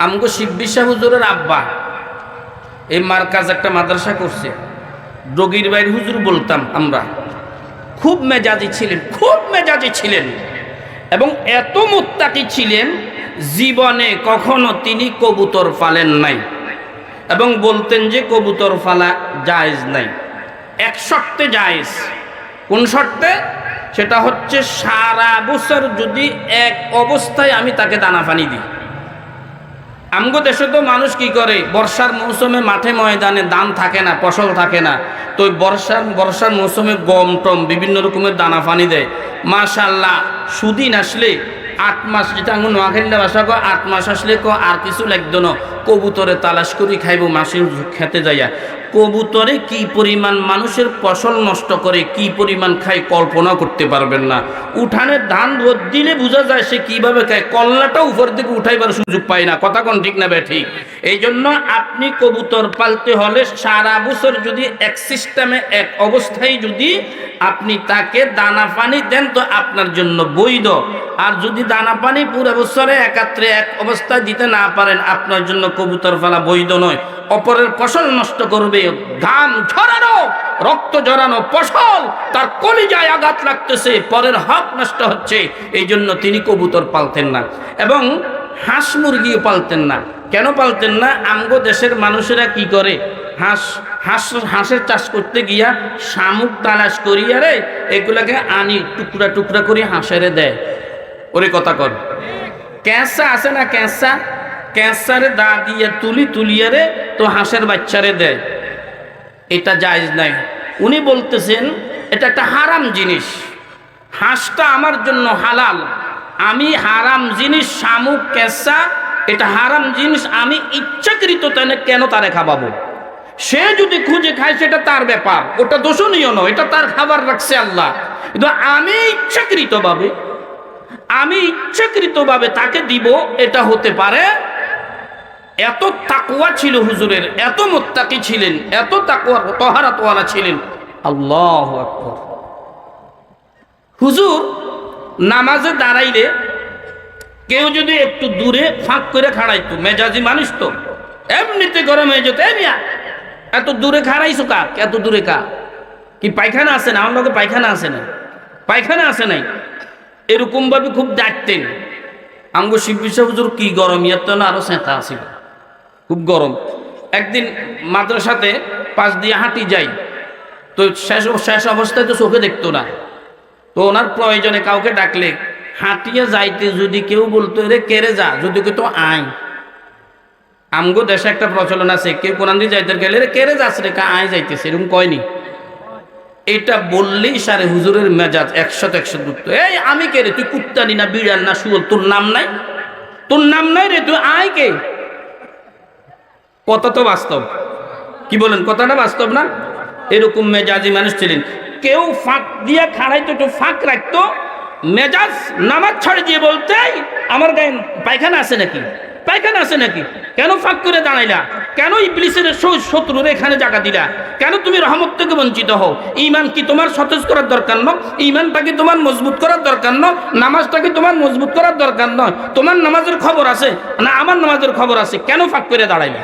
আমগো শিববি শাহ হুজুরের আব্বা এই মার্কাজ একটা মাদ্রাসা করছে। ডগির বাইর হুজুর বলতাম আমরা। খুব মেজাজি ছিলেন, খুব মেজাজি ছিলেন এবং এত মুত্তাকি ছিলেন, জীবনে কখনো তিনি কবুতর পালেন নাই এবং বলতেন যে কবুতর পালা জায়েজ নাই। এক শর্তে জায়েজ। কোন শর্তে? সেটা হচ্ছে সারা বছর যদি এক অবস্থায় আমি তাকে দানা পানি দিই। আমগো দেশে তো মানুষ কি করে, বর্ষার মৌসুমে মাঠে ময়দানে ধান থাকে না, ফসল থাকে না, তো ওই বর্ষার মৌসুমে গম টম বিভিন্ন রকমের দানা পানি দেয়। মাশাআল্লাহ, সুদিন আসলে 8 মাস, যেটা আমি নোয়াখালীর ভাষা কো 8 মাস আসলে কো আর কিছু লাগতো না, কবুতরে তালাশ করি খাইব মাসের খেতে যাইয়া। কবুতরে কি পরিমাণ মানুষের ফসল নষ্ট করে, কি পরিমাণ খায় কল্পনা করতে পারবেন না। উঠানে ধান রোদ দিলে বোঝা যায় সে কিভাবে খায়, কল্লাটা উপর দিকে উঠাইবার সুযোগ পায় না। কথা কোন ঠিক না বে ঠিক? এই জন্য আপনি কবুতর পালতে হলে সারা বছর যদি এক সিস্টেমে এক অবস্থায় যদি আপনি তাকে দানা পানি দেন তো আপনার জন্য বৈধ। আর যদি দানা পানি পুরো বছরে একাত্রে এক অবস্থায় দিতে না পারেন, আপনার জন্য কবুতর পালা বৈধ নয়। অপরের ফসল নষ্ট করবে, ধান ঝরানো, রক্ত ঝরানো ফসল, তার কলিজায় আঘাত লাগতেছে, পরের হক নষ্ট হচ্ছে, এই জন্য তিনি কবুতর পালতেন না এবং হাঁস মুরগিও পালতেন না। কেন পালতেন না? আমগো দেশের মানুষেরা কি করে, হাঁসের চাষ করতে গিয়া শামুক তালাশ করিয়া রে এগুলাকে আনি টুকরা টুকরা করে হাঁসেরে দেয়। ওরে কথা কর, ক্যাঁচা আছে না, ক্যাঁচারে দা দিয়ে তুলিয়া রে তো হাঁসের বাচ্চারে দেয়। এটা জায়েজ নাই। উনি বলতেছেন এটা একটা হারাম জিনিস, হাঁসটা আমার জন্য হালাল, আমি হারাম জিনিস শামুক ক্যাঁচা এটা হারাম জিনিস, আমি ইচ্ছাকৃত কেন তারে খাওয়াবো? সে যদি খুঁজে খায় সেটা তার ব্যাপার, ওটা দোষণীয় নয়, এটা তার খাবার রাখছে আল্লাহ। কিন্তু আমি ইচ্ছাকৃতভাবে তাকে দিব, এটা হতে পারে। এত তাকওয়া ছিল হুজুরের, এত মুত্তাকি ছিলেন, এত তাকওয়া তাহারাতওয়ালা ছিলেন। আল্লাহু আকবার। হুজুর নামাজে দাঁড়াইলে কেউ যদি একটু দূরে ফাঁক করে খাড়াইতো, মেজাজি মানুষ তো এমনিতে গরম হয়ে যেত, এত দূরে খাড়াইছো কা, এত দূরে কা, কি পায়খানা আছে না? আমার লোকে পায়খানা আছে নাই, এরকম ভাবে খুব ডাকতেন। আমগো শিববি শাহ হুজুর কি গরম, ইয়ার তো না আরো চেঁতা আছিল, খুব গরম। একদিন মাদ্রাসাতে পাশ দিয়ে হাঁটি যাই, তো শেষ অবস্থায় তো চোখে দেখতো না, তো ওনার প্রয়োজনে কাউকে ডাকলে হাঁটিয়ে যাইতে যদি কেউ বলতো রে কেড়ে যা, যদি কেউ তো আয়। আমগো দেশে একটা প্রচলন আছে, কেউ কোরআন দিয়ে যাইতে গেলে রে কেড়ে যাস রে, কা আয় যাইতেছে, এরকম কয়নি। এটা বললেই সারে হুজুরের মেজাজ 100 দুঃখ। এই আমি কে রে, তুই কুত্তানি না বিড়াল না শুয়োর, তোর নাম নাই রে, তুই আয় কে? কথা তো বাস্তব, কি বলেন? কথাটা বাস্তব না? এরকম মেজাজি মানুষ ছিলেন। কেউ ফাঁক দিয়ে খাড়াইতো, একটু ফাঁক রাখতো, মেজাজ নামাজ ছাড়ে দিয়ে বলতে আমার গায়ে পায়খানা আছে নাকি, কেন ফাঁক করে দাঁড়াইলা, কেন ইবলিসের শত্রুর এখানে জায়গা দিলা, কেন তুমি রহমত থেকে বঞ্চিত হও? ঈমান কি তোমার সতেজ করার দরকার নয়? ঈমানটাকে তোমার মজবুত করার দরকার নয়? নামাজটাকে তোমার মজবুত করার দরকার নয়? তোমার নামাজের খবর আছে না আমার নামাজের খবর আছে, কেন ফাঁক করে দাঁড়াইলা?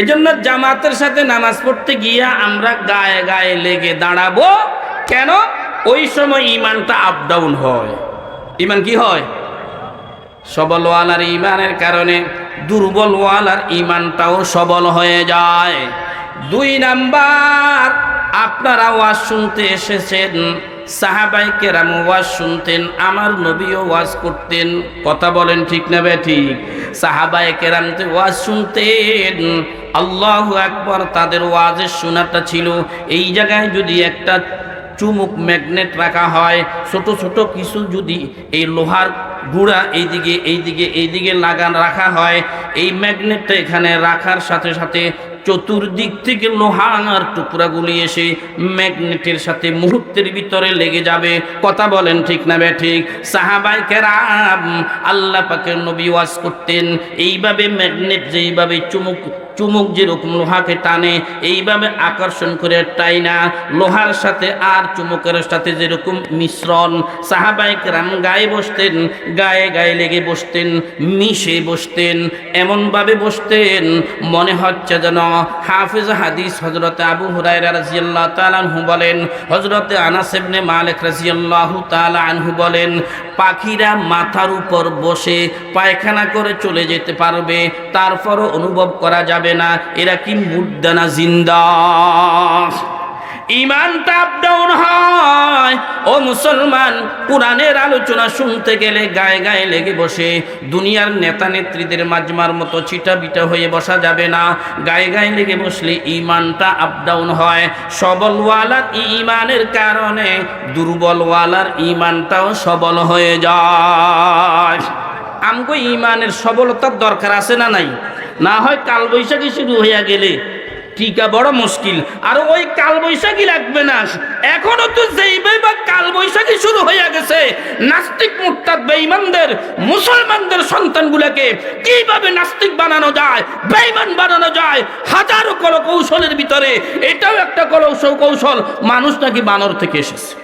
এই জন্য জামাতের সাথে নামাজ পড়তে গিয়া আমরা গায়ে গায়ে লেগে দাঁড়াবো। কেন? ওই সময় ঈমানটা আপ ডাউন হয়। ঈমান কি হয়? সবলওয়ালার ঈমানের কারণে দুর্বলওয়ালার ঈমানটাও সবল হয়ে যায়। 2 নাম্বার, আপনারা ওয়াজ শুনতে এসেছেন, সাহাবায়ে কেরাম ওয়াজ শুনতেন, আমার নবীও ওয়াজ করতেন। কথা বলেন ঠিক না বেঠিক? সাহাবায়ে কেরাম তো ওয়াজ শুনতেন, আল্লাহু আকবার, তাদের ওয়াজের শোনাটা ছিল। এই জায়গায় যদি একটা চুমুক ম্যাগনেট রাখা হয়, ছোট ছোট কিছু যদি এই লোহার গুঁড়া এইদিকে রাখা হয়, এই ম্যাগনেটটা এখানে রাখার সাথে সাথে চতুর্দিক থেকে লোহার টুকরাগুলি এসে ম্যাগনেটের সাথে মুহূর্তের ভিতরে লেগে যাবে। কথা বলেন ঠিক না ঠিক? সাহাবায়ে কেরাম আল্লাহ পাকের নবী ওয়াজ করতেন এইভাবে, ম্যাগনেট যেইভাবে চুমুক যেরকম লোহাকে টানে এইভাবে আকর্ষণ করে টাইনা লোহার সাথে আর চুমুকের সাথে যেরকম মিশ্রণ, সাহাবায়ে কেরাম গায়ে বসতেন, গায়ে গায়ে লেগে বসতেন, মিশে বসতেন, এমনভাবে বসতেন মনে হচ্ছে যেন হাফিজ হাদিস হযরত আবু হুরায়রা রাদিয়াল্লাহু তাআলা আনহু বলেন, হযরত আনাস ইবনে মালিক রাদিয়াল্লাহু তাআলা আনহু বলেন, পাখিরা মাথার উপর বসে পায়খানা করে চলে যেতে পারবে, তারপরও অনুভব করা যাবে না এরা কি মুর্দা না জিন্দা। ইমানটা আপ ডাউন হয়। ও মুসলমান, কোরআনের আলোচনা শুনতে গেলে গায়ে গায়ে লেগে বসে দুনিয়ার নেতা নেত্রীদের মাজমার মতো ছিটা বিটা হয়ে বসা যাবে না। গায়ে গায়ে লেগে বসলে ইমানটা আপ ডাউন হয়। সবলওয়ালার ইমানের কারণে দুর্বলওয়ালার ইমানটাও সবল হয়ে যায়। আমগো ইমানের সবলতার দরকার আছে না নাই? না হয় কালবৈশাখী শুরু হইয়া গেলে টিকা বড় মুশকিল। আর ওই কালবৈশাখী লাগবে না, এখনো তো যেইভাবে কালবৈশাখী শুরু হইয়া গেছে, নাস্তিক মুরতাদ বেঈমানদের মুসলমানদের সন্তানগুলোকে কিভাবে নাস্তিক বানানো যায়, বেঈমান বানানো যায়, হাজারো কৌশলের ভিতরে এটাও একটা কৌশল। মানুষ নাকি বানর থেকে এসেছে।